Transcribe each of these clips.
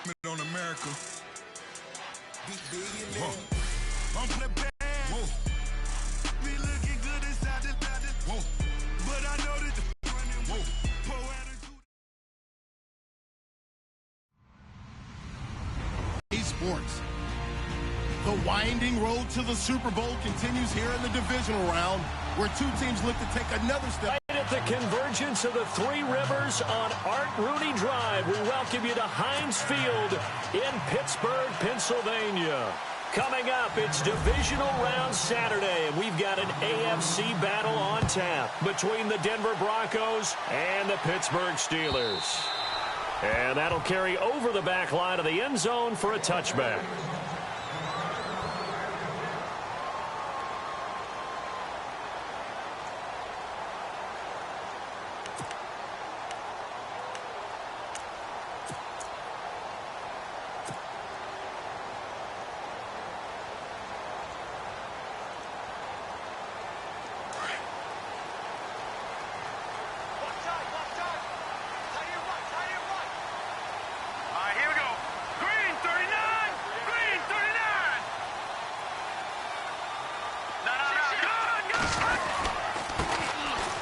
On America. I'm flipping. Be looking good inside the but I know that the running Sports. The winding road to the Super Bowl continues here in the divisional round, where two teams look to take another step. Right at the convergence of the Three Rivers on Art Rooney Drive, we welcome you to Heinz Field in Pittsburgh, Pennsylvania. Coming up, it's divisional round Saturday, and we've got an AFC battle on tap between the Denver Broncos and the Pittsburgh Steelers. And that'll carry over the back line of the end zone for a touchback.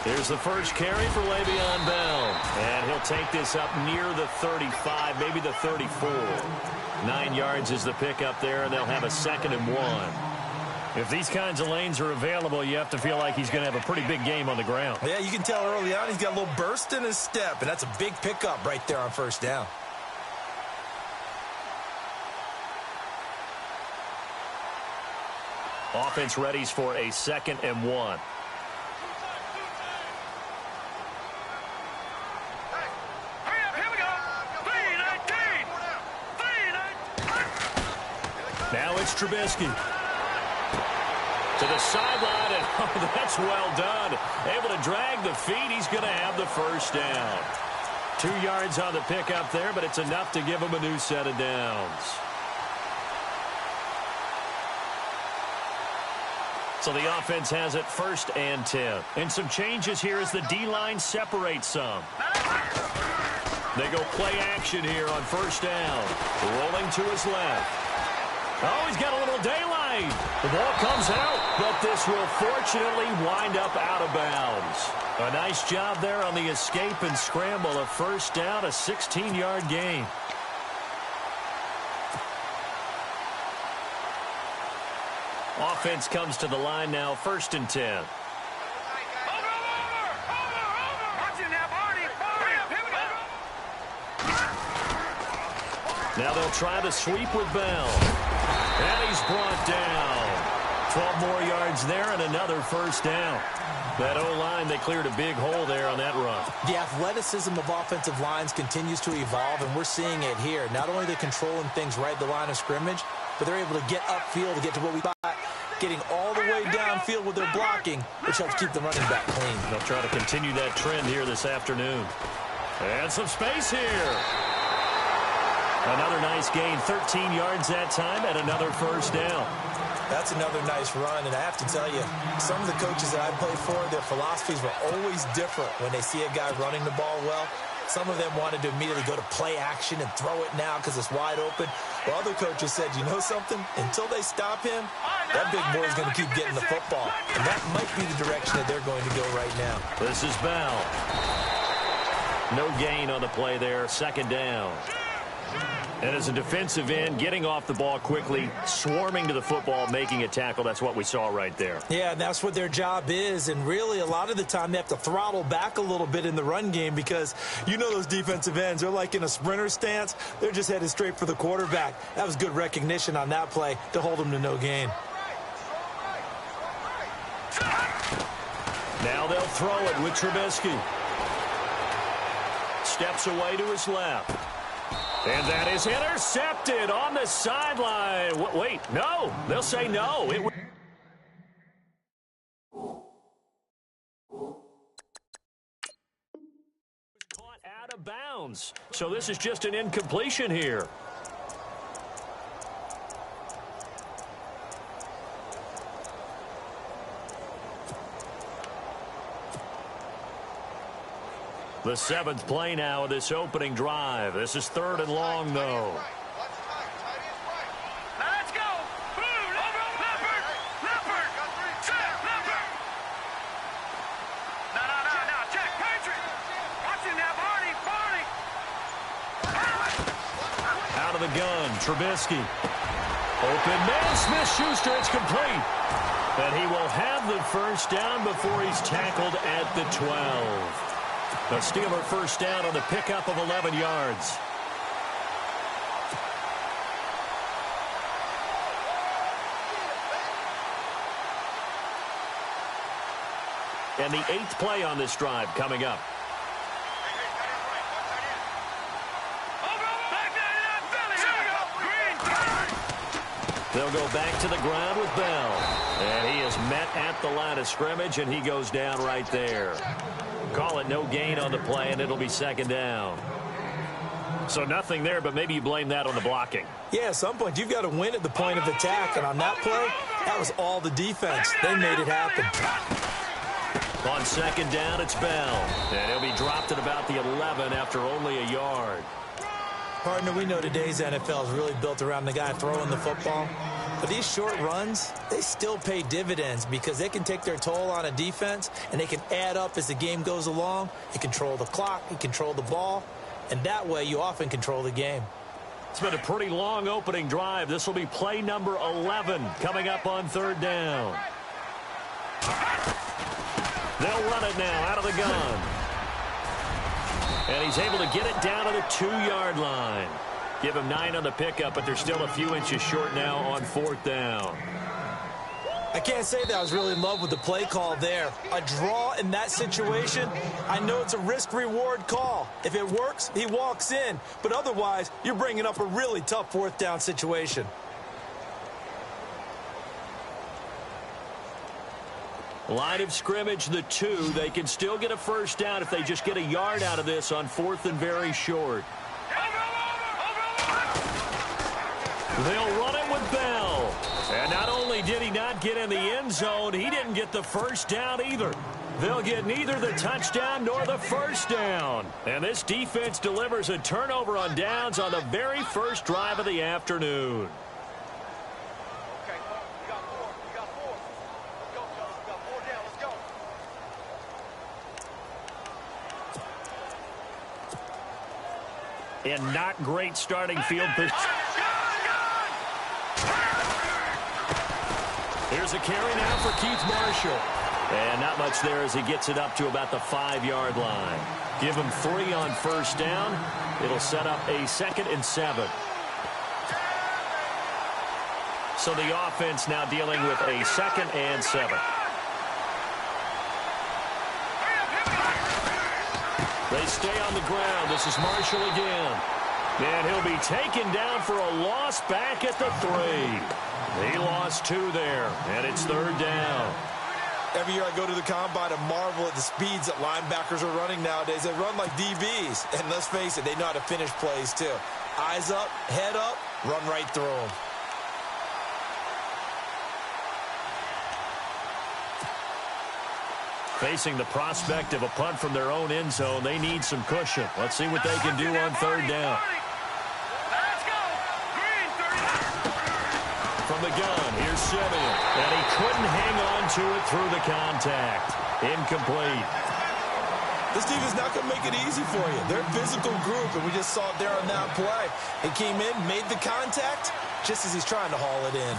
Here's the first carry for Le'Veon Bell. And he'll take this up near the 35, maybe the 34. 9 yards is the pickup there, and they'll have a 2nd and 1. If these kinds of lanes are available, you have to feel like he's going to have a pretty big game on the ground. Yeah, you can tell early on he's got a little burst in his step, and that's a big pickup right there on first down. Offense readies for a 2nd and 1. Now it's Trubisky. To the sideline, and oh, that's well done. Able to drag the feet. He's going to have the first down. 2 yards on the pickup there, but it's enough to give him a new set of downs. So the offense has it 1st and 10. And some changes here as the D-line separates some. They go play action here on first down. Rolling to his left. Oh, he's got a little daylight. The ball comes out, but this will fortunately wind up out of bounds. A nice job there on the escape and scramble. A first down, a 16-yard gain. Offense comes to the line now, 1st and 10. Now they'll try the sweep with Bell. And he's brought down. 12 more yards there and another first down. That O-line, they cleared a big hole there on that run. The athleticism of offensive lines continues to evolve, and we're seeing it here. Not only are they controlling things right at the line of scrimmage, but they're able to get upfield to get to what we thought, getting all the way downfield with their blocking, which helps keep the running back clean. They'll try to continue that trend here this afternoon. And some space here. Another nice gain, 13 yards that time, and another first down. That's another nice run, and I have to tell you, some of the coaches that I played for, their philosophies were always different when they see a guy running the ball well. Some of them wanted to immediately go to play action and throw it now because it's wide open. While other coaches said, you know something? Until they stop him, that big boy is going to keep getting the football. And that might be the direction that they're going to go right now. This is Bell. No gain on the play there, 2nd down. And as a defensive end, getting off the ball quickly, swarming to the football, making a tackle, that's what we saw right there. Yeah, and that's what their job is. And really, a lot of the time, they have to throttle back a little bit in the run game because you know those defensive ends, they're like in a sprinter stance. They're just headed straight for the quarterback. That was good recognition on that play to hold them to no gain. Now they'll throw it with Trubisky. Steps away to his left. And that is intercepted on the sideline. Wait, no. They'll say no. It was caught out of bounds. So this is just an incompletion here. The 7th play now of this opening drive. This is 3rd and long, though. Let's go. Leopard. No. Check. Patriot. Watching that, Barney. Out of the gun, Trubisky. Open man, Smith-Schuster, it's complete. And he will have the first down before he's tackled at the 12. The Steeler first down on the pickup of 11 yards. And the 8th play on this drive coming up. They'll go back to the ground with Bell. And he is met at the line of scrimmage, and he goes down right there. Call it no gain on the play, and it'll be 2nd down. So nothing there, but maybe you blame that on the blocking. Yeah, at some point, you've got to win at the point of attack. And on that play, that was all the defense. They made it happen. On 2nd down, it's Bell. And he'll be dropped at about the 11 after only a yard. Partner, we know today's NFL is really built around the guy throwing the football. But these short runs, they still pay dividends because they can take their toll on a defense, and they can add up as the game goes along. You control the clock, you control the ball, and that way you often control the game. It's been a pretty long opening drive. This will be play number 11 coming up on 3rd down. They'll run it now out of the gun. And he's able to get it down to the 2-yard line. Give him 9 on the pickup, but they're still a few inches short now on 4th down. I can't say that I was really in love with the play call there. A draw in that situation, I know it's a risk-reward call. If it works, he walks in. But otherwise, you're bringing up a really tough 4th down situation. Line of scrimmage, the 2. They can still get a first down if they just get a yard out of this on 4th and very short. They'll run it with Bell. And not only did he not get in the end zone, he didn't get the first down either. They'll get neither the touchdown nor the first down. And this defense delivers a turnover on downs on the very first drive of the afternoon. And not great starting field position. Here's a carry now for Keith Marshall. And not much there as he gets it up to about the 5-yard line. Give him 3 on first down. It'll set up a 2nd and 7. So the offense now dealing with a 2nd and 7. They stay on the ground. This is Marshall again. And he'll be taken down for a loss back at the 3. He lost 2 there, and it's 3rd down. Every year I go to the combine and marvel at the speeds that linebackers are running nowadays. They run like DBs. And let's face it, they know how to finish plays too. Eyes up, head up, run right through them. Facing the prospect of a punt from their own end zone, they need some cushion. Let's see what they can do on 3rd down. Let's go. Green, 30. From the gun, here's Simeon. And he couldn't hang on to it through the contact. Incomplete. This team is not going to make it easy for you. They're a physical group, and we just saw it there on that play. He came in, made the contact, just as he's trying to haul it in.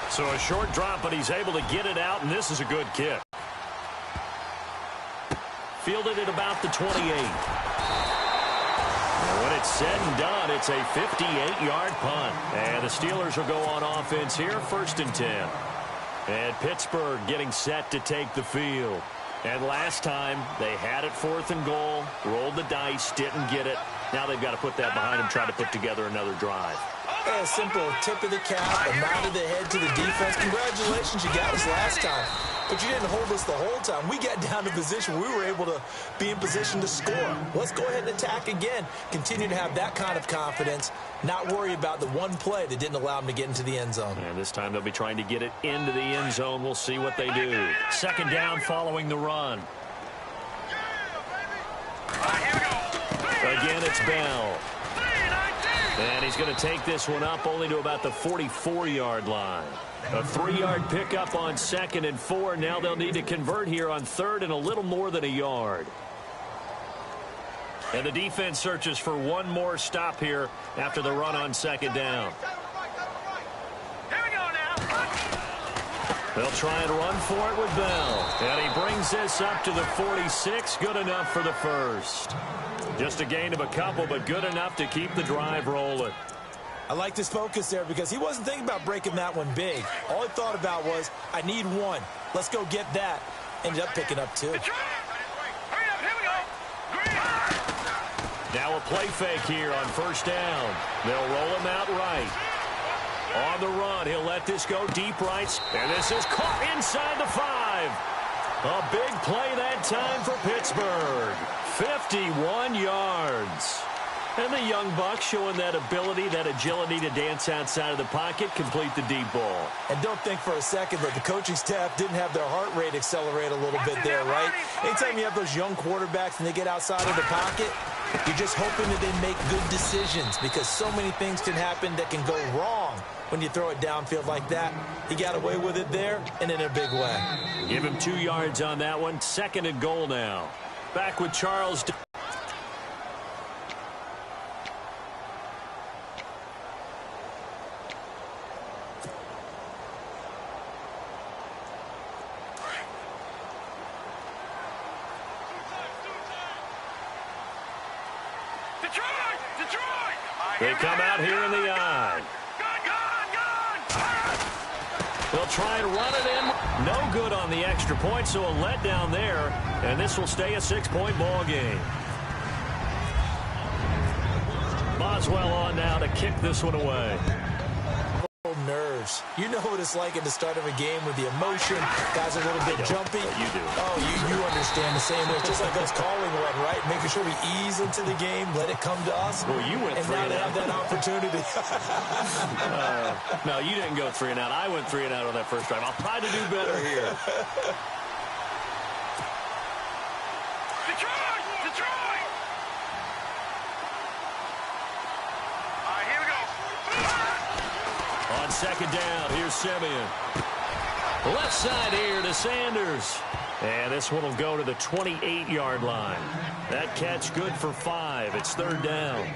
So a short drop, but he's able to get it out, and this is a good kick. Fielded at about the 28. And when it's said and done, it's a 58-yard punt. And the Steelers will go on offense here, 1st and 10. And Pittsburgh getting set to take the field. And last time, they had it 4th and goal, rolled the dice, didn't get it. Now they've got to put that behind them, try to put together another drive. A simple tip of the cap, a nod of the head to the defense. Congratulations, you got us last time. But you didn't hold us the whole time. We got down to position. We were able to be in position to score. Let's go ahead and attack again. Continue to have that kind of confidence. Not worry about the one play that didn't allow them to get into the end zone. And this time they'll be trying to get it into the end zone. We'll see what they do. Second down following the run. Again, it's Bell. And he's going to take this one up only to about the 44-yard line. A 3-yard pickup on 2nd and 4. Now they'll need to convert here on 3rd and a little more than a yard. And the defense searches for one more stop here after the run on 2nd down. They'll try and run for it with Bell. And he brings this up to the 46. Good enough for the first. Just a gain of a couple, but good enough to keep the drive rolling. I like this focus there because he wasn't thinking about breaking that one big. All he thought about was, I need one. Let's go get that. Ended up picking up 2. Now a play fake here on 1st down. They'll roll him out right. On the run, he'll let this go deep right. And this is caught inside the 5. A big play that time for Pittsburgh. 51 yards. And the young Bucks showing that ability, that agility to dance outside of the pocket, complete the deep ball. And don't think for a second that the coaching staff didn't have their heart rate accelerate a little bit there, right? Anytime you have those young quarterbacks and they get outside of the pocket, you're just hoping that they make good decisions because so many things can happen that can go wrong when you throw it downfield like that. He got away with it there and in a big way. Give him 2 yards on that one. 2nd and goal now. Back with Charles. They come out here in the eye. They'll try and run it in. No good on the extra point, so a letdown there. And this will stay a 6-point ball game. Boswell on now to kick this one away. Nerves. You know what it's like at the start of a game with the emotion. Guys are a little bit jumpy. You do. Oh, you understand the same way. It's just like us calling one, right? Making sure we ease into the game, let it come to us. Well, you went 3 and and now they out. have that opportunity. No, you didn't go 3 and out. I went 3 and out on that first drive. I'll try to do better here. Detroit! All right, here we go. On 2nd down, here's Simeon. Left side here to Sanders. And this one will go to the 28-yard line. That catch good for 5. It's 3rd down.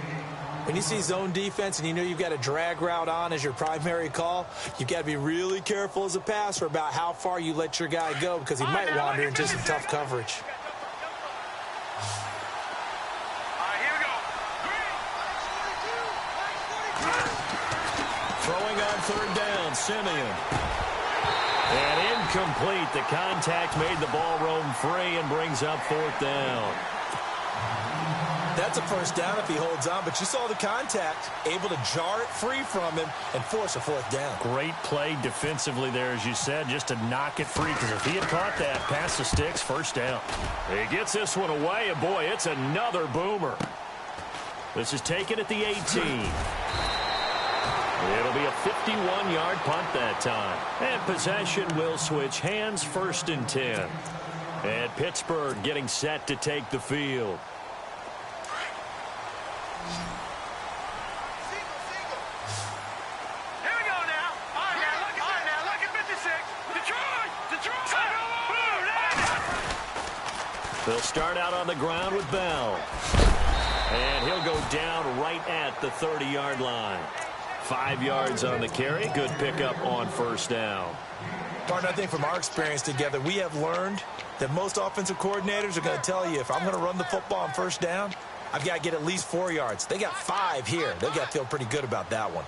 When you see zone defense and you know you've got a drag route on as your primary call, you've got to be really careful as a passer about how far you let your guy go because he might wander into some tough coverage. Throwing on 3rd down, Simeon. And incomplete. The contact made the ball roam free and brings up 4th down. That's a 1st down if he holds on, but you saw the contact, able to jar it free from him and force a 4th down. Great play defensively there, as you said, just to knock it free, because if he had caught that, past the sticks, 1st down. He gets this one away, and boy, it's another boomer. This is taken at the 18. It'll be a 51-yard punt that time. And possession will switch hands, 1st and 10. And Pittsburgh getting set to take the field. Here we go now. All right, now, look at 56. Detroit! They'll start out on the ground with Bell. And he'll go down right at the 30-yard line. 5 yards on the carry. Good pickup on 1st down. Partner, I think from our experience together, we have learned that most offensive coordinators are going to tell you, if I'm going to run the football on 1st down, I've got to get at least 4 yards. They got 5 here. They've got to feel pretty good about that one.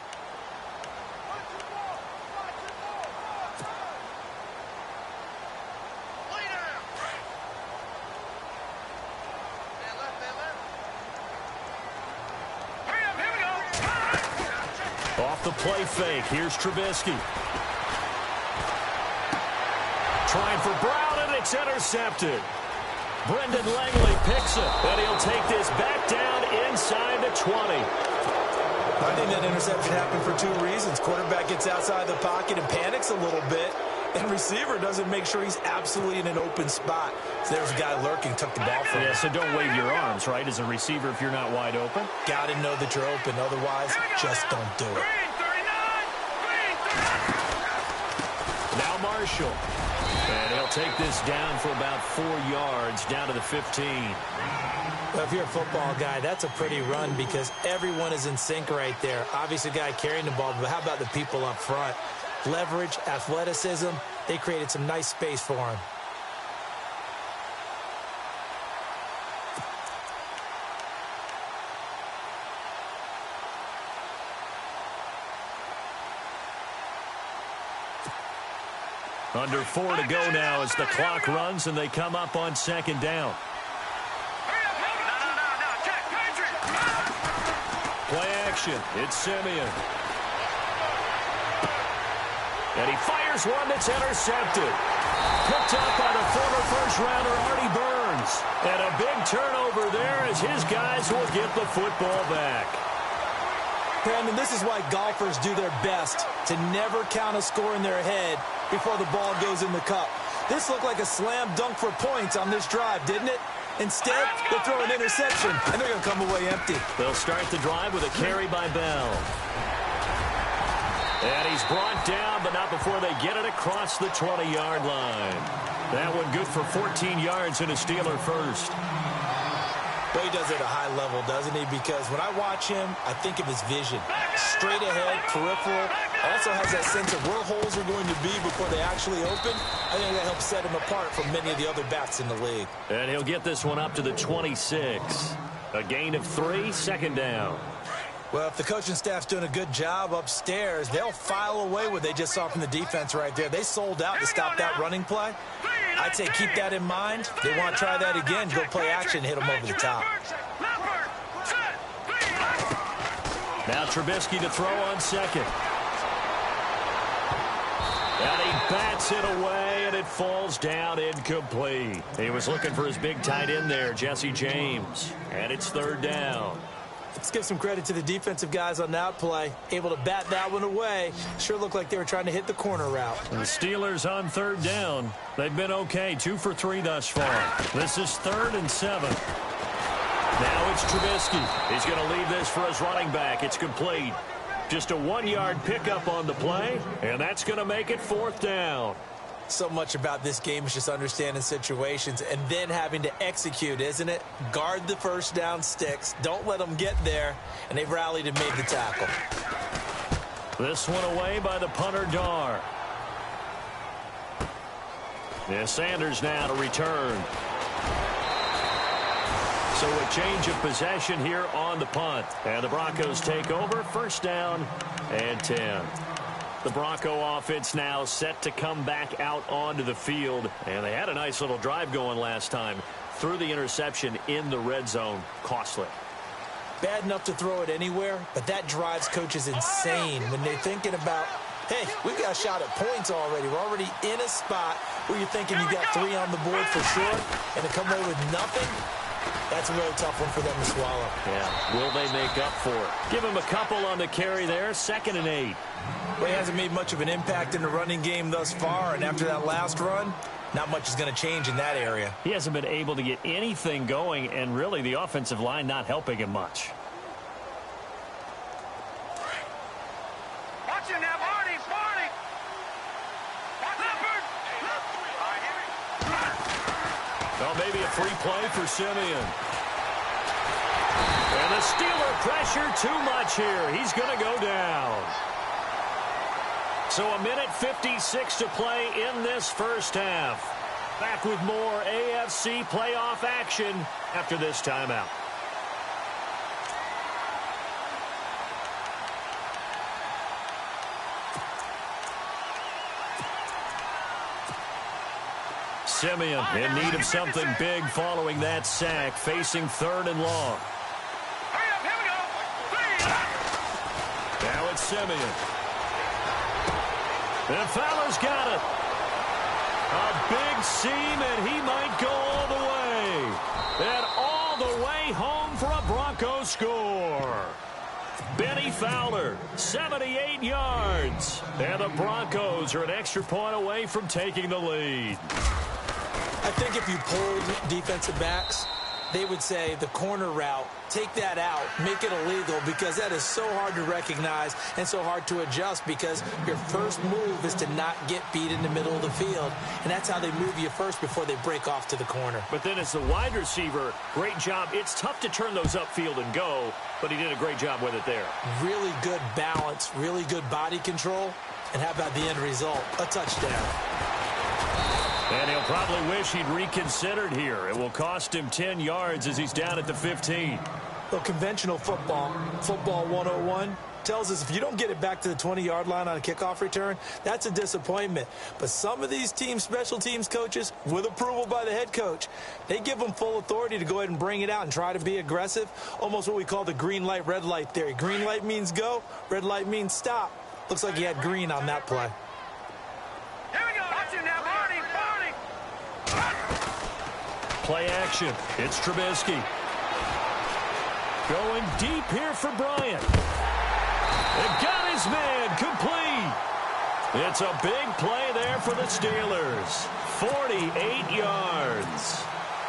Off the play fake, here's Trubisky. Trying for Brown, and it's intercepted. Brendan Langley picks it, and he'll take this back down inside the 20. I think that interception happened for two reasons. Quarterback gets outside the pocket and panics a little bit, and receiver doesn't make sure he's absolutely in an open spot. So there's a guy lurking, took the ball from him. Yeah, so don't wave your arms, right, as a receiver if you're not wide open. Got to know that you're open. Otherwise, just don't do it. Now Marshall. And he'll take this down for about 4 yards, down to the 15. Well, if you're a football guy, that's a pretty run because everyone is in sync right there. Obviously, the guy carrying the ball, but how about the people up front? Leverage, athleticism, they created some nice space for him. Under 4 to go now as the clock runs and they come up on second down. Play action. It's Simeon. And he fires one that's intercepted. Picked up by the former first-rounder Artie Burns. And a big turnover there as his guys will get the football back. Brandon, this is why golfers do their best to never count a score in their head before the ball goes in the cup. This looked like a slam dunk for points on this drive, didn't it? Instead, they throw an interception, and they're going to come away empty. They'll start the drive with a carry by Bell. And he's brought down, but not before they get it across the 20-yard line. That one good for 14 yards and a Steeler first. Well, he does it at a high level, doesn't he? Because when I watch him, I think of his vision. Straight ahead, peripheral. Also has that sense of where holes are going to be before they actually open. I think that helps set him apart from many of the other backs in the league. And he'll get this one up to the 26. A gain of 3, second down. Well, if the coaching staff's doing a good job upstairs, they'll file away what they just saw from the defense right there. They sold out to stop that running play. I'd say keep that in mind. If they want to try that again, go play action and hit them over the top. Now Trubisky to throw on second. And he bats it away, and it falls down incomplete. He was looking for his big tight end there, Jesse James. And it's third down. Let's give some credit to the defensive guys on that play. Able to bat that one away. Sure looked like they were trying to hit the corner route. And the Steelers on third down. They've been okay, 2 for 3 thus far. This is 3rd and 7. Now it's Trubisky. He's going to leave this for his running back. It's complete. Just a 1-yard pickup on the play, and that's going to make it 4th down. So much about this game is just understanding situations and then having to execute, isn't it? Guard the first down sticks. Don't let them get there. And they've rallied and made the tackle. This one away by the punter, Dar. Yeah, Sanders now to return. So a change of possession here on the punt. And the Broncos take over. First down and 10. The Bronco offense now set to come back out onto the field. And they had a nice little drive going last time. Threw the interception in the red zone. Costly. Bad enough to throw it anywhere, but that drives coaches insane when they're thinking about, hey, we've got a shot at points already. We're already in a spot where you're thinking you got 3 on the board for sure, and to come away with nothing, that's a really tough one for them to swallow. Yeah, will they make up for it? Give him a couple on the carry there, 2nd and 8. Well, he hasn't made much of an impact in the running game thus far, and after that last run, not much is going to change in that area. He hasn't been able to get anything going, and really the offensive line not helping him much. Watch it now, Barney. Well, maybe a free play for Simeon. And the Steeler pressure too much here. He's going to go down. So 1:56 to play in this first half. Back with more AFC playoff action after this timeout. Simeon in need of something big following that sack, facing 3rd and long. Hurry up, here we go. Now it's Simeon. And Fowler's got it. A big seam, and he might go all the way. And all the way home for a Broncos score. Benny Fowler, 78 yards. And the Broncos are an extra point away from taking the lead. I think if you polled defensive backs, they would say the corner route, take that out, make it illegal, because that is so hard to recognize and so hard to adjust, because your first move is to not get beat in the middle of the field, and that's how they move you first before they break off to the corner. But then as the wide receiver, great job. It's tough to turn those upfield and go, but he did a great job with it there. Really good balance, really good body control, and how about the end result? A touchdown. And he'll probably wish he'd reconsidered here. It will cost him 10 yards as he's down at the 15. Well, conventional football 101, tells us if you don't get it back to the 20-yard line on a kickoff return, that's a disappointment. But some of these teams, special teams coaches, with approval by the head coach, they give them full authority to go ahead and bring it out and try to be aggressive, almost what we call the green light, red light theory. Green light means go, red light means stop. Looks like he had green on that play. Here we go. Watch him now, Barney. Play action. It's Trubisky. Going deep here for Bryant. It got his man complete. It's a big play there for the Steelers. 48 yards.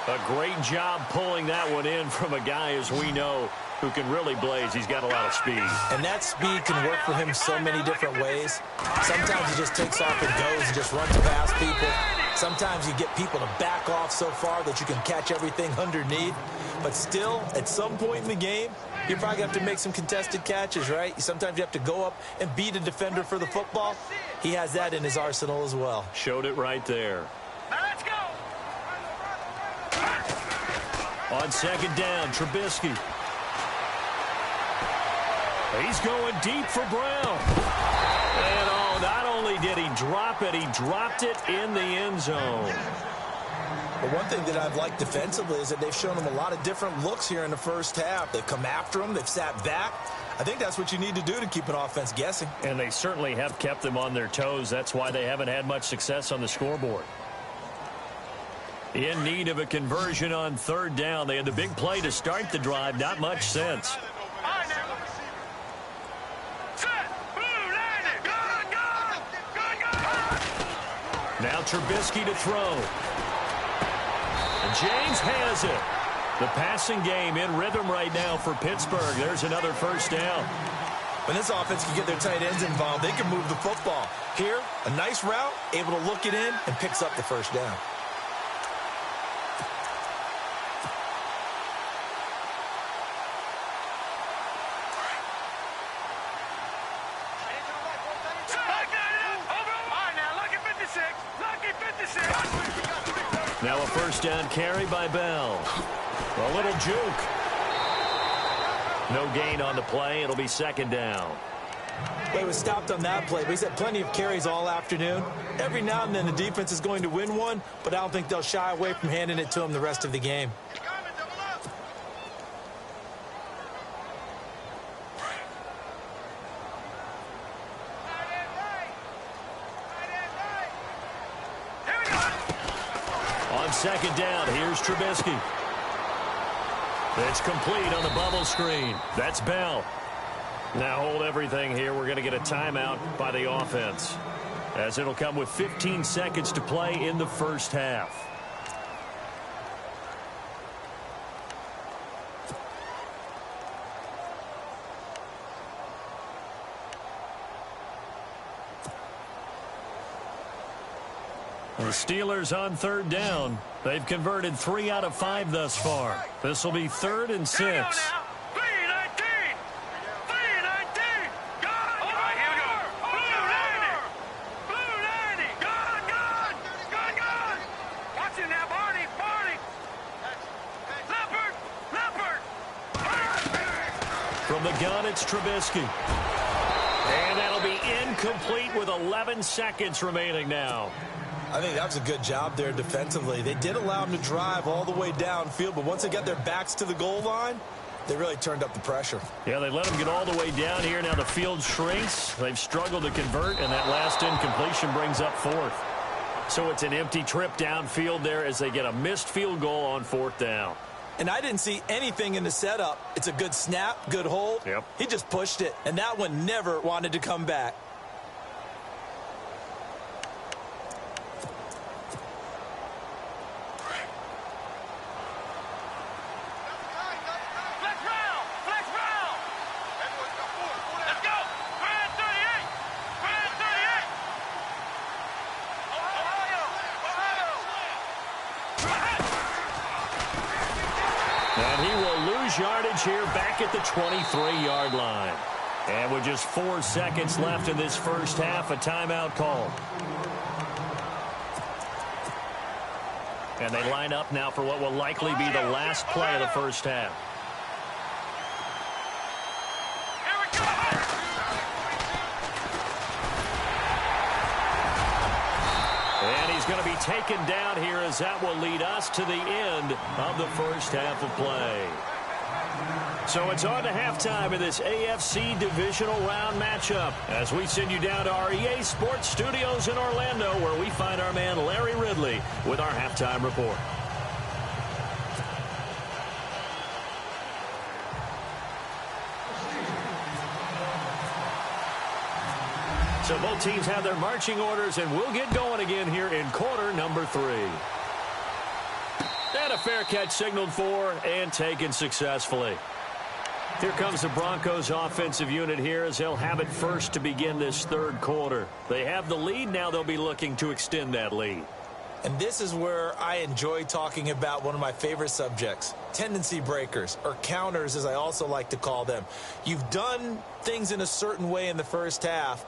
A great job pulling that one in from a guy, as we know, who can really blaze. He's got a lot of speed. And that speed can work for him so many different ways. Sometimes he just takes off and goes and just runs past people. Sometimes you get people to back off so far that you can catch everything underneath. But still, at some point in the game, you probably have to make some contested catches, right? Sometimes you have to go up and beat a defender for the football. He has that in his arsenal as well. Showed it right there. Let's go. On second down, Trubisky. He's going deep for Brown. And not only did he drop it, he dropped it in the end zone. But one thing that I've liked defensively is that they've shown him a lot of different looks here in the first half. They've come after him. They've sat back. I think that's what you need to do to keep an offense guessing. And they certainly have kept them on their toes. That's why they haven't had much success on the scoreboard. In need of a conversion on third down. They had the big play to start the drive. Not much sense. Now Trubisky to throw. And James has it. The passing game in rhythm right now for Pittsburgh. There's another first down. When this offense can get their tight ends involved, they can move the football. Here, a nice route, able to look it in, and picks up the first down. Now a first down carry by Bell. A little juke. No gain on the play. It'll be second down. Well, he was stopped on that play, but he's had plenty of carries all afternoon. Every now and then the defense is going to win one, but I don't think they'll shy away from handing it to him the rest of the game. Second down, here's Trubisky. It's complete on the bubble screen. That's Bell. Now hold everything here. We're going to get a timeout by the offense, as it'll come with 15 seconds to play in the first half. The Steelers on third down. They've converted 3 out of 5 thus far. This will be 3rd and 6. 3-19. 3-19. Gun, all right, here we go. Blue 90. Gun. Watch him now, Barney. Leopard. From the gun, it's Trubisky. And that'll be incomplete with 11 seconds remaining now. I think that was a good job there defensively. They did allow them to drive all the way downfield, but once they got their backs to the goal line, They really turned up the pressure. Yeah, they let him get all the way down here. Now the field shrinks. They've struggled to convert, and that last incompletion brings up fourth. So it's an empty trip downfield there as they get a missed field goal on fourth down. And I didn't see anything in the setup. It's a good snap, good hold. Yep. He just pushed it, and that one never wanted to come back. And he will lose yardage here back at the 23-yard line. And with just 4 seconds left in this first half, a timeout call. And they line up now for what will likely be the last play of the first half. And he's going to be taken down here as that will lead us to the end of the first half of play. So it's on to halftime in this AFC divisional round matchup as we send you down to our EA Sports Studios in Orlando where we find our man Larry Ridley with our halftime report. So both teams have their marching orders, and we'll get going again here in quarter number 3. And a fair catch signaled for and taken successfully. Here comes the Broncos offensive unit here as they'll have it first to begin this third quarter. They have the lead. Now they'll be looking to extend that lead. And this is where I enjoy talking about one of my favorite subjects, tendency breakers, or counters as I also like to call them. You've done things in a certain way in the first half,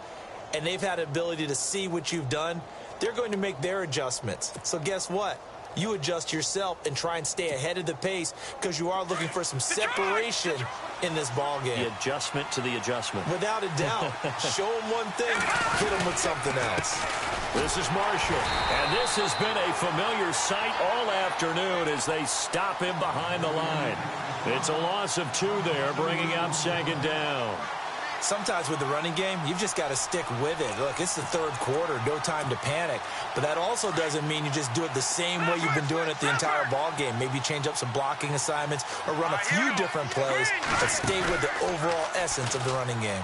and they've had the ability to see what you've done. They're going to make their adjustments. So guess what? You adjust yourself and try and stay ahead of the pace because you are looking for some separation in this ball game. The adjustment to the adjustment. Without a doubt. Show them one thing, hit them with something else. This is Marshall, and this has been a familiar sight all afternoon as they stop him behind the line. It's a loss of 2 there, bringing up second down. Sometimes with the running game, you've just got to stick with it. Look, it's the third quarter, no time to panic. But that also doesn't mean you just do it the same way you've been doing it the entire ball game. Maybe change up some blocking assignments or run a few different plays, but stay with the overall essence of the running game.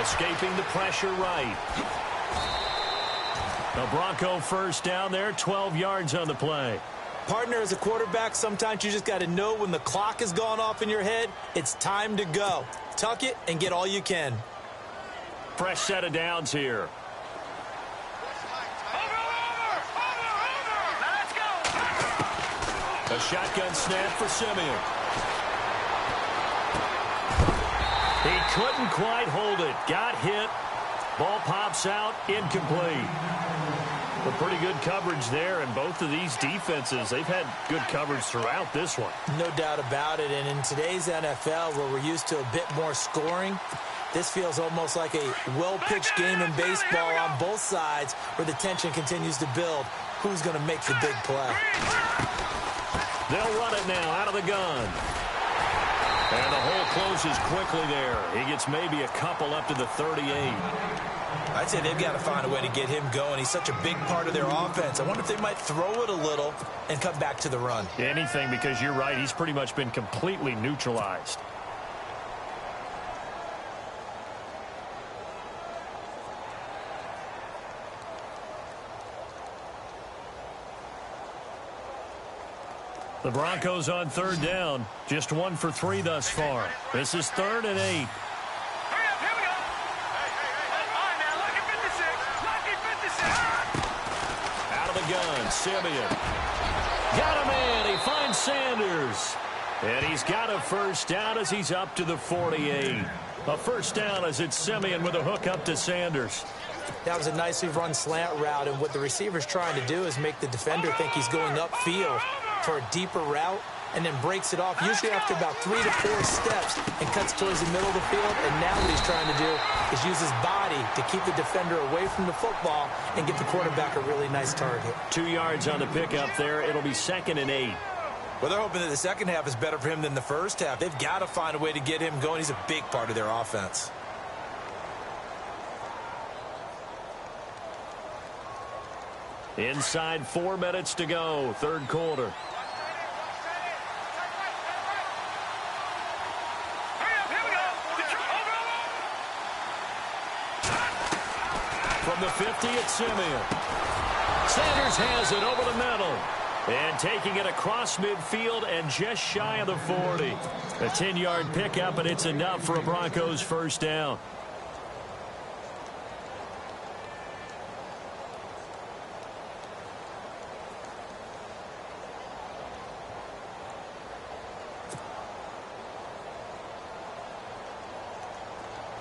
Escaping the pressure right. The Bronco first down there, 12 yards on the play. Partner, as a quarterback, sometimes you just got to know when the clock has gone off in your head, it's time to go. Tuck it and get all you can. Fresh set of downs here. A shotgun snap for Simeon. He couldn't quite hold it. Got hit. Ball pops out. Incomplete. But pretty good coverage there, and both of these defenses, they've had good coverage throughout this one. No doubt about it, and in today's NFL, where we're used to a bit more scoring, this feels almost like a well-pitched game in baseball on both sides where the tension continues to build. Who's going to make the big play? They'll run it now out of the gun. And the hole closes quickly there. He gets maybe a couple up to the 38. I'd say they've got to find a way to get him going. He's such a big part of their offense. I wonder if they might throw it a little and come back to the run. Anything, because you're right. He's pretty much been completely neutralized. The Broncos on third down. Just 1 for 3 thus far. This is 3rd and 8. Out of the gun, Simeon. Got a man. He finds Sanders. And he's got a first down as he's up to the 48. A first down as it's Simeon with a hook up to Sanders. That was a nicely run slant route, and what the receiver's trying to do is make the defender think he's going upfield for a deeper route, and then breaks it off, usually after about 3 to 4 steps, and cuts towards the middle of the field. And now what he's trying to do is use his body to keep the defender away from the football and get the quarterback a really nice target. 2 yards on the pickup there. It'll be 2nd and 8. Well, they're hoping that the second half is better for him than the first half. They've got to find a way to get him going. He's a big part of their offense. Inside 4 minutes to go, third quarter. From the 50, it's Simeon. Sanders has it over the middle. And taking it across midfield and just shy of the 40. A 10-yard pickup, and it's enough for a Broncos first down.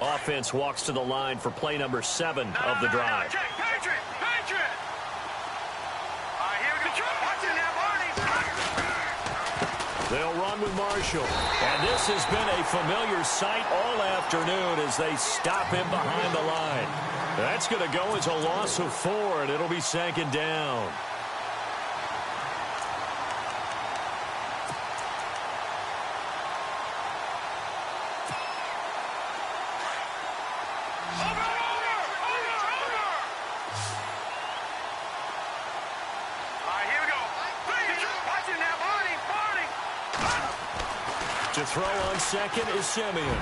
Offense walks to the line for play number 7 of the drive. Patriot! They'll run with Marshall. And this has been a familiar sight all afternoon as they stop him behind the line. That's going to go as a loss of 4, and it'll be second down. To throw on second is Simeon.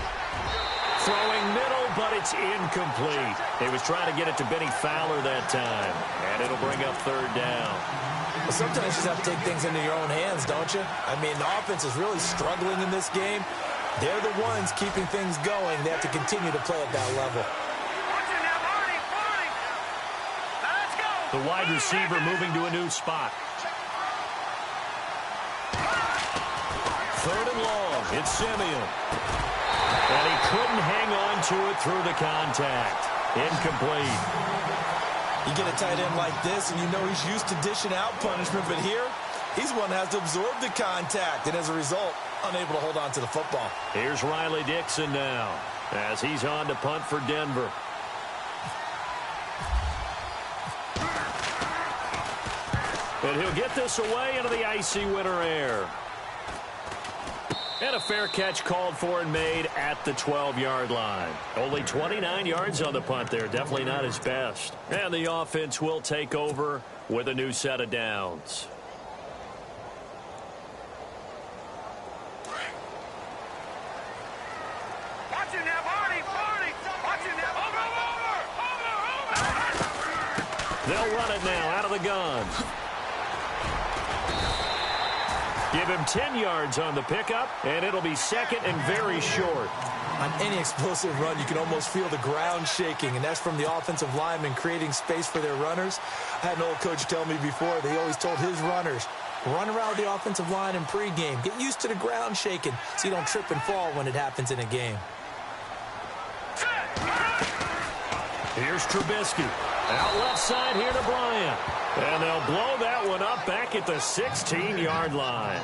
Throwing middle, but it's incomplete. He was trying to get it to Benny Fowler that time, and it'll bring up third down. Well, sometimes you just have to take things into your own hands, don't you? I mean, the offense is really struggling in this game. They're the ones keeping things going. They have to continue to play at that level. The wide receiver moving to a new spot. Third and long, it's Simeon. And he couldn't hang on to it through the contact. Incomplete. You get a tight end like this, and you know he's used to dishing out punishment, but here, he's one that has to absorb the contact, and as a result, unable to hold on to the football. Here's Riley Dixon now, as he's on to punt for Denver. And he'll get this away into the icy winter air. And a fair catch called for and made at the 12-yard line. Only 29 yards on the punt there. Definitely not his best. And the offense will take over with a new set of downs. They'll run it now out of the gun. Give him 10 yards on the pickup, and it'll be second and very short. On any explosive run, you can almost feel the ground shaking, and that's from the offensive linemen creating space for their runners. I had an old coach tell me before, they always told his runners, run around the offensive line in pregame. Get used to the ground shaking so you don't trip and fall when it happens in a game. Here's Trubisky. Out left side here to Bryant. And they'll blow that one up back at the 16-yard line.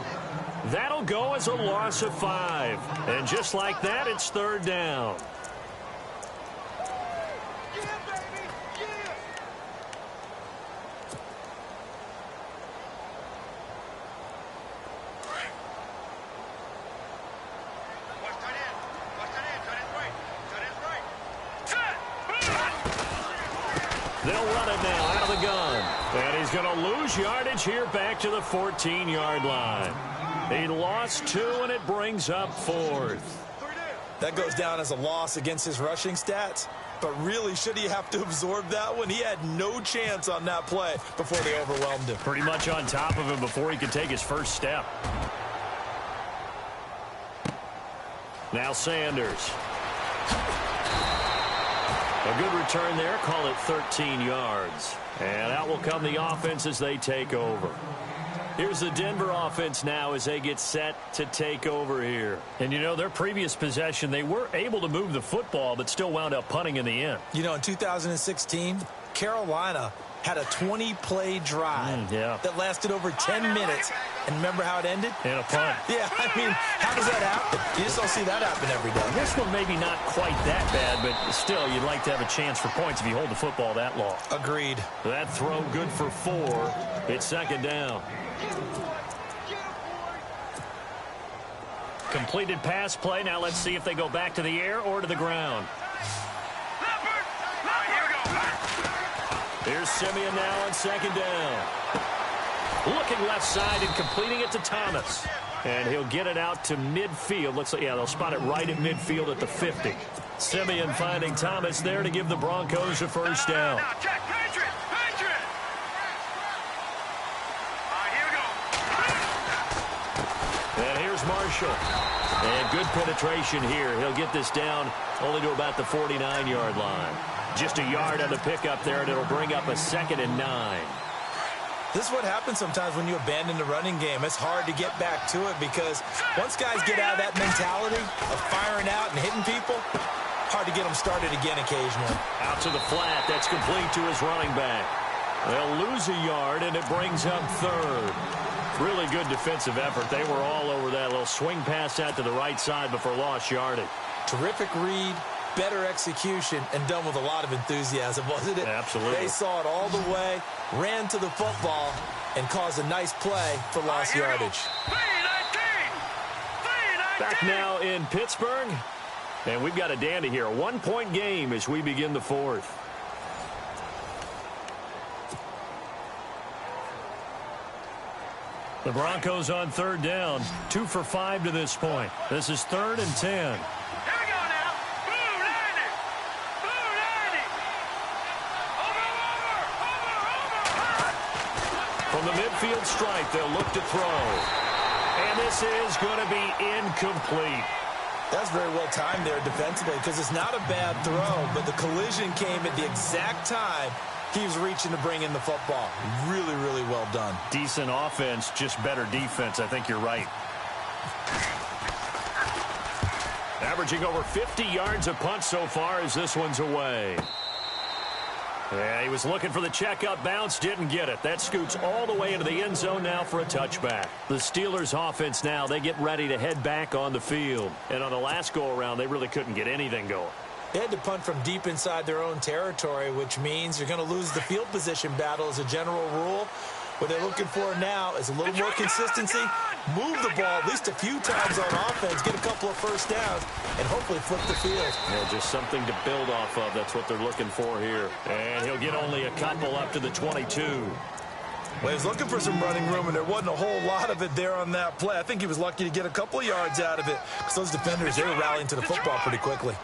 That'll go as a loss of 5. And just like that, it's third down. They'll run it now out of the gun. And he's going to lose yardage here back to the 14-yard line. He lost 2, and it brings up 4th. That goes down as a loss against his rushing stats. But really, should he have to absorb that one? He had no chance on that play before they overwhelmed him. Pretty much on top of him before he could take his first step. Now Sanders. A good return there. Call it 13 yards. And out will come the offense as they take over. Here's the Denver offense now as they get set to take over here. And, you know, their previous possession, they were able to move the football but still wound up punting in the end. You know, in 2016, Carolina had a 20-play drive that lasted over 10 minutes. And remember how it ended? In a punt. Yeah, I mean, how does that happen? You just don't see that happen every day. This one maybe not quite that bad, but still, you'd like to have a chance for points if you hold the football that long. Agreed. That throw good for 4. It's second down. Completed pass play. Now let's see if they go back to the air or to the ground. Here's Simeon now on second down. Looking left side and completing it to Thomas. And he'll get it out to midfield. Looks like, yeah, they'll spot it right at midfield at the 50. Simeon finding Thomas there to give the Broncos a first down. And here's Marshall. And good penetration here. He'll get this down only to about the 49-yard line. Just a yard on the pickup there, and it'll bring up a 2nd and 9. This is what happens sometimes when you abandon the running game. It's hard to get back to it because once guys get out of that mentality of firing out and hitting people, hard to get them started again occasionally. Out to the flat. That's complete to his running back. They'll lose a yard, and it brings up 3rd. Really good defensive effort. They were all over that little swing pass out to the right side before lost yardage. Terrific read, better execution, and done with a lot of enthusiasm, wasn't it? Absolutely. They saw it all the way, ran to the football, and caused a nice play for lost yardage. Back now in Pittsburgh, and we've got a dandy here. A 1-point game as we begin the 4th. The Broncos on 3rd down. 2 for 5 to this point. This is 3rd and 10. From the midfield stripe, they'll look to throw. And this is going to be incomplete. That's very well timed there defensively because it's not a bad throw, but the collision came at the exact time he was reaching to bring in the football. Really, really well done. Decent offense, just better defense. I think you're right. Averaging over 50 yards a punt so far as this one's away. Yeah, he was looking for the checkup bounce, didn't get it. That scoots all the way into the end zone now for a touchback. The Steelers offense now, they get ready to head back on the field. And on the last go-around, they really couldn't get anything going. They had to punt from deep inside their own territory, which means you're going to lose the field position battle as a general rule. What they're looking for now is a little more consistency, move the ball at least a few times on offense, get a couple of first downs, and hopefully flip the field. Yeah, just something to build off of. That's what they're looking for here. And he'll get only a couple up to the 22. Well, he was looking for some running room, and there wasn't a whole lot of it there on that play. I think he was lucky to get a couple of yards out of it because those defenders, they were rallying to the football pretty quickly.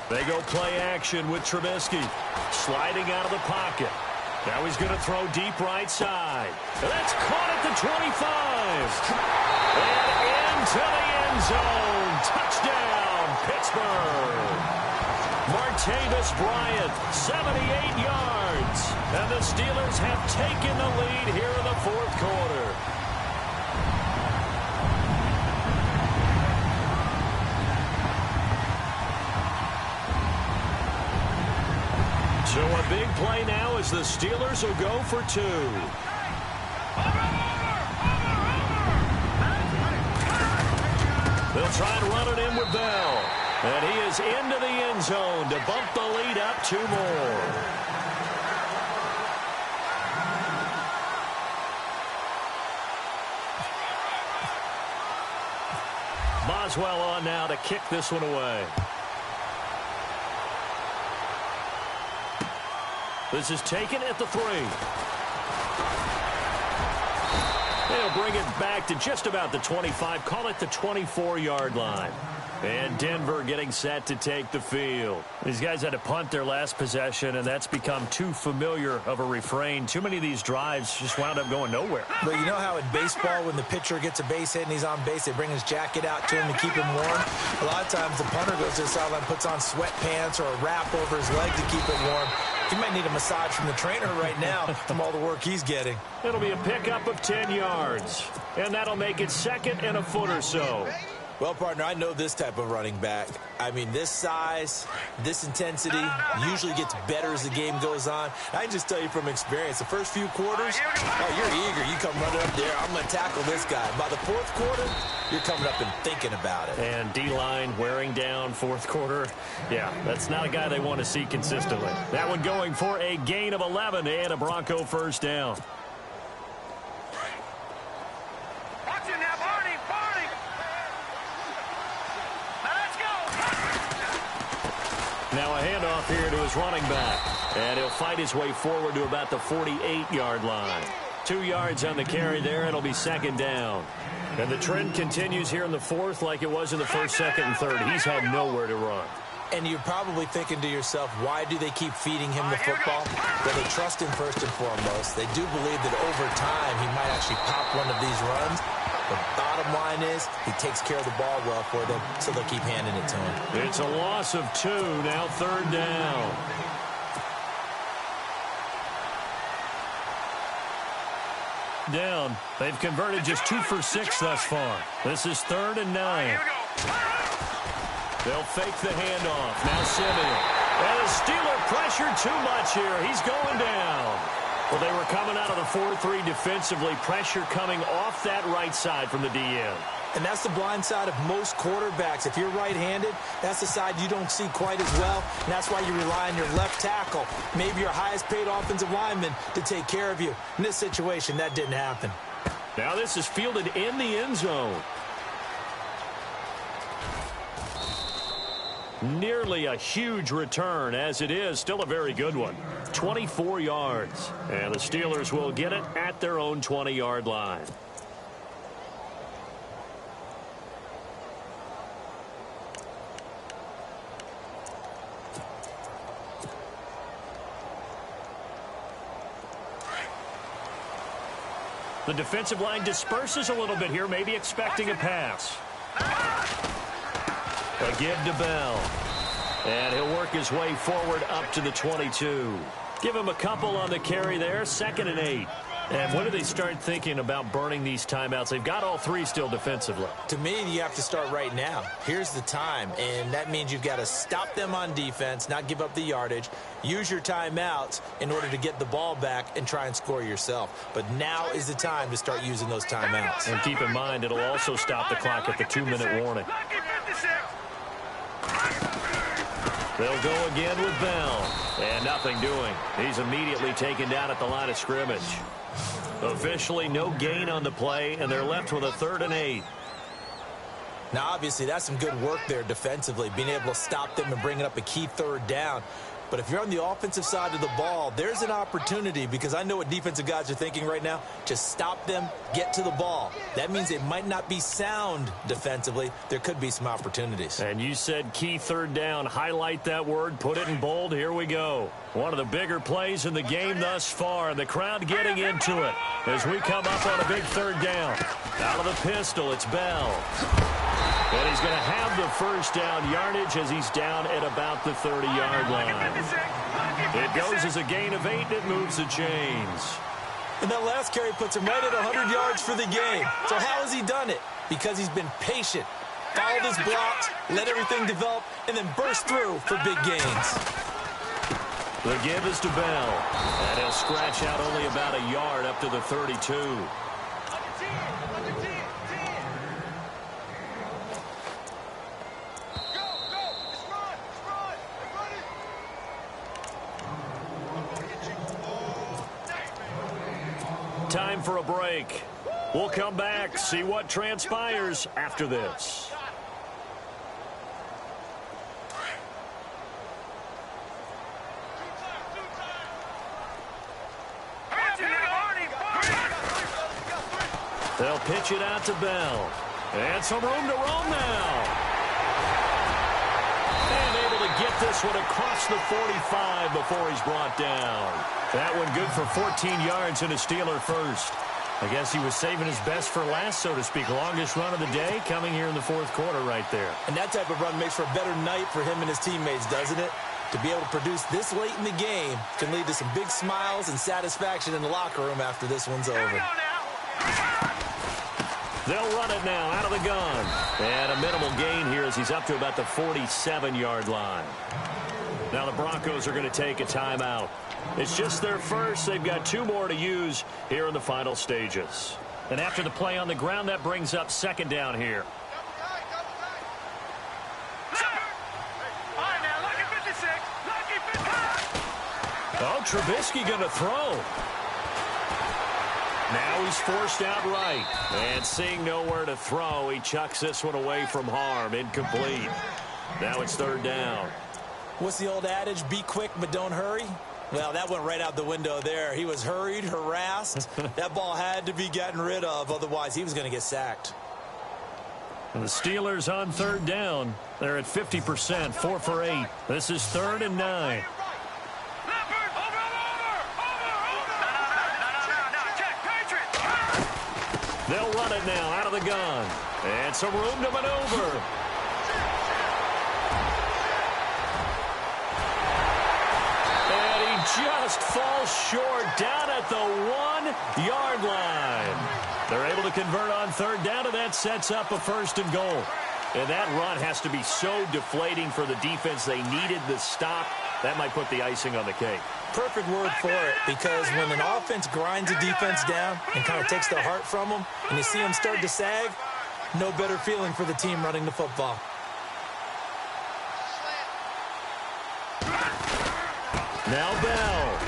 They go play action with Trubisky. Sliding out of the pocket. Now he's going to throw deep right side. That's caught at the 25. And into the end zone. Touchdown, Pittsburgh. Martavis Bryant, 78 yards. And the Steelers have taken the lead here in the 4th quarter. So a big play now as the Steelers will go for 2. They'll try and run it in with Bell. And he is into the end zone to bump the lead up 2 more. Boswell on now to kick this one away. This is taken at the 3. They'll bring it back to just about the 25. Call it the 24-yard line. And Denver getting set to take the field. These guys had to punt their last possession, and that's become too familiar of a refrain. Too many of these drives just wound up going nowhere. But you know how in baseball, when the pitcher gets a base hit and he's on base, they bring his jacket out to him to keep him warm? A lot of times the punter goes to the sideline, puts on sweatpants or a wrap over his leg to keep it warm. He might need a massage from the trainer right now from all the work he's getting. It'll be a pickup of 10 yards. And that'll make it 2nd and a foot or so. Well, partner, I know this type of running back. I mean, this size, this intensity usually gets better as the game goes on. I can just tell you from experience, the first few quarters, oh, you're eager. You come running up there, I'm going to tackle this guy. By the 4th quarter, you're coming up and thinking about it. And D-line wearing down 4th quarter. Yeah, that's not a guy they want to see consistently. That one going for a gain of 11 and a Bronco first down. Now a handoff here to his running back. And he'll fight his way forward to about the 48-yard line. 2 yards on the carry there. It'll be second down. And the trend continues here in the fourth like it was in the first, second, and third. He's had nowhere to run. And you're probably thinking to yourself, why do they keep feeding him the football? Well, they trust him first and foremost. They do believe that over time he might actually pop one of these runs. The bottom line is he takes care of the ball well for them, so they'll keep handing it to him. It's a loss of 2, now third down. Down. They've converted just 2 for 6 thus far. This is 3rd and 9. They'll fake the handoff. Now Simeon. And the Steeler pressure too much here. He's going down. Well, they were coming out of the 4-3 defensively. Pressure coming off that right side from the DN. And that's the blind side of most quarterbacks. If you're right-handed, that's the side you don't see quite as well. And that's why you rely on your left tackle, maybe your highest-paid offensive lineman, to take care of you. In this situation, that didn't happen. Now this is fielded in the end zone. Nearly a huge return, as it is still a very good one. 24 yards. And the Steelers will get it at their own 20-yard line. The defensive line disperses a little bit here, maybe expecting a pass. A give to Bell. And he'll work his way forward up to the 22. Give him a couple on the carry there, 2nd and 8. And when do they start thinking about burning these timeouts? They've got all 3 still defensively. To me, you have to start right now. Here's the time, and that means you've got to stop them on defense, not give up the yardage, use your timeouts in order to get the ball back and try and score yourself. But now is the time to start using those timeouts. And keep in mind, it'll also stop the clock at the 2-minute warning. They'll go again with Bell. And nothing doing. He's immediately taken down at the line of scrimmage. Officially no gain on the play, and they're left with a 3rd and 8. Now, obviously, that's some good work there defensively, being able to stop them and bringing up a key 3rd down. But if you're on the offensive side of the ball, there's an opportunity, because I know what defensive guys are thinking right now. Just stop them, get to the ball. That means it might not be sound defensively. There could be some opportunities. And you said key 3rd down. Highlight that word, put it in bold. Here we go. One of the bigger plays in the game thus far. The crowd getting into it as we come up on a big 3rd down. Out of the pistol, it's Bell. And he's going to have the first down yardage as he's down at about the 30-yard line. It goes as a gain of 8, and it moves the chains. And that last carry puts him right at 100 yards for the game. So how has he done it? Because he's been patient, followed his blocks, let everything develop, and then burst through for big gains. The give is to Bell. And he'll scratch out only about a yard up to the 32. Time for a break. We'll come back, see what transpires after this. They'll pitch it out to Bell. And some room to roam now. And able to get this one across the 45 before he's brought down. That one good for 14 yards and a Steeler first. I guess he was saving his best for last, so to speak. Longest run of the day coming here in the 4th quarter right there. And that type of run makes for a better night for him and his teammates, doesn't it? To be able to produce this late in the game can lead to some big smiles and satisfaction in the locker room after this one's over. They'll run it now out of the gun. And a minimal gain here as he's up to about the 47-yard line. Now the Broncos are going to take a timeout. It's just their first. They've got 2 more to use here in the final stages. And after the play on the ground, that brings up 2nd down here. Oh, Trubisky going to throw. Now he's forced out right. And seeing nowhere to throw, he chucks this one away from harm. Incomplete. Now it's 3rd down. What's the old adage? Be quick, but don't hurry. Well, that went right out the window there. He was hurried, harassed. That ball had to be gotten rid of, otherwise he was going to get sacked. And the Steelers on third down. They're at 50%, 4 for 8. This is 3rd and 9. They'll run it now out of the gun. And some room to maneuver. And he just falls short down at the 1-yard line. They're able to convert on third down, and that sets up a 1st and goal. And that run has to be so deflating for the defense. They needed the stop. That might put the icing on the cake. Perfect word for it, because when an offense grinds a defense down and kind of takes the heart from them, and you see them start to sag, no better feeling for the team running the football. Now Bell.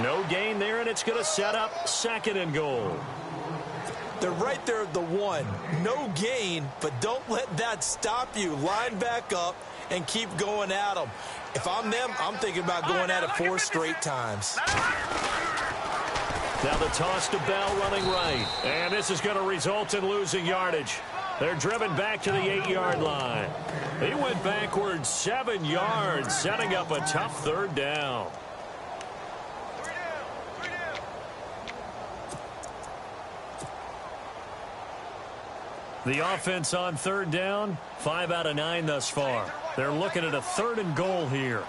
No gain there, and it's going to set up 2nd and goal. They're right there at the 1. No gain, but don't let that stop you. Line back up and keep going at them. If I'm them, I'm thinking about going at it 4 straight times. Now the toss to Bell running right. And this is going to result in losing yardage. They're driven back to the 8-yard line. He went backwards 7 yards, setting up a tough 3rd down. The offense on 3rd down, 5 out of 9 thus far. They're looking at a 3rd and goal here.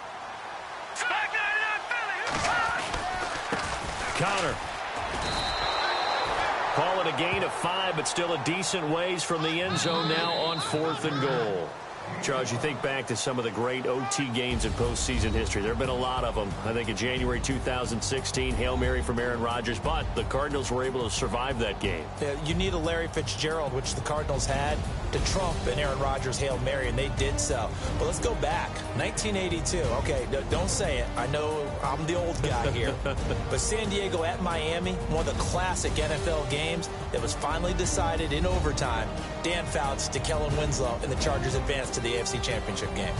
Counter. Call it a gain of 5, but still a decent ways from the end zone now on 4th and goal. Charles, you think back to some of the great OT games in postseason history. There have been a lot of them. I think in January 2016, Hail Mary from Aaron Rodgers, but the Cardinals were able to survive that game. Yeah, you need a Larry Fitzgerald, which the Cardinals had, to trump an Aaron Rodgers Hail Mary, and they did so. But let's go back. 1982. Okay, don't say it. I know I'm the old guy here. But San Diego at Miami, one of the classic NFL games that was finally decided in overtime. Dan Fouts to Kellen Winslow, and the Chargers advanced to the AFC Championship game.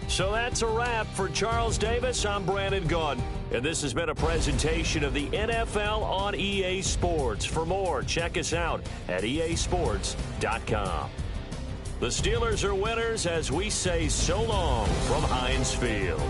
So that's a wrap for Charles Davis. I'm Brandon Gaudin, and this has been a presentation of the NFL on EA Sports. For more, check us out at easports.com. The Steelers are winners as we say so long from Heinz Field.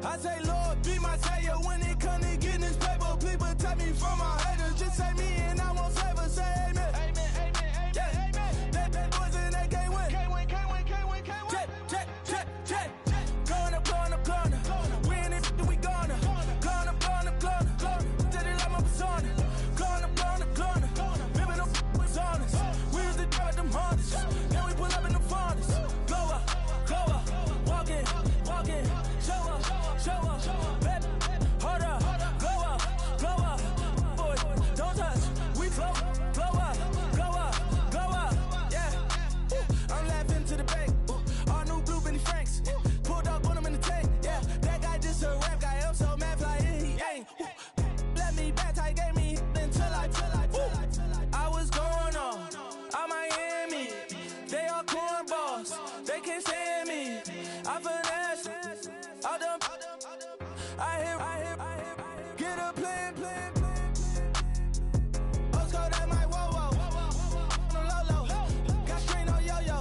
I say, Lord, be my savior when it comes to getting this paper. People take me from my haters. Just say me and I won't favor. Say amen. Amen, amen, amen, yeah. Amen. They boys and they can't win. Can't win, can't win, can't win, can't win. Jet. Going up, going up, going up. We in it, we gonna. Going up, going up, going up. Did it like my persona. Going up, going up, going up. Living up was honest. We was the drive them hardest. Now we pull up in the farthest. Go up, walk in. Show up, baby, hold up, go up, boy, don't touch, we flow up, yeah, I'm laughing to the bank, all new blue Benny Franks, pulled up on him in the tank, yeah, that guy just a rap guy, I'm so mad fly, he ain't, let me back, tight gave me until I was going on, I'm Miami, they all cornballs, they can't stand me, I finesse, all them, I hear, get a plan. Osco, that might whoa, no low. Got screen on yo-yo,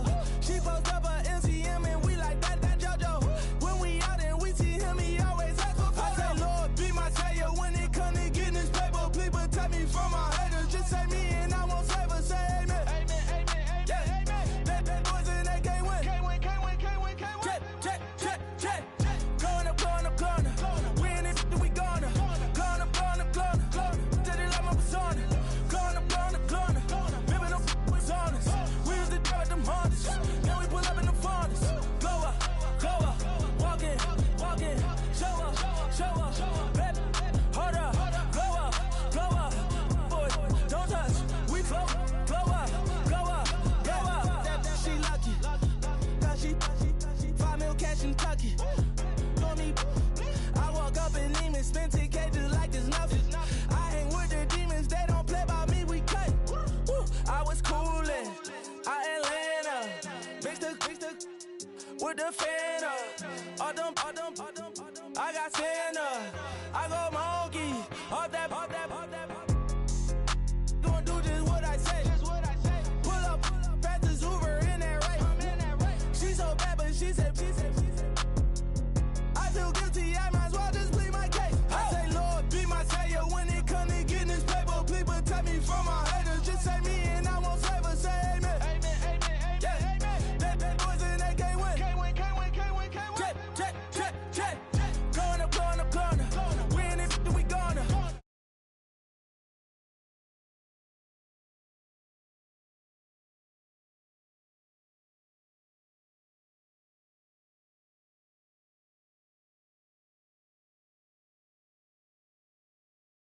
the fan up. All them, I got Santa.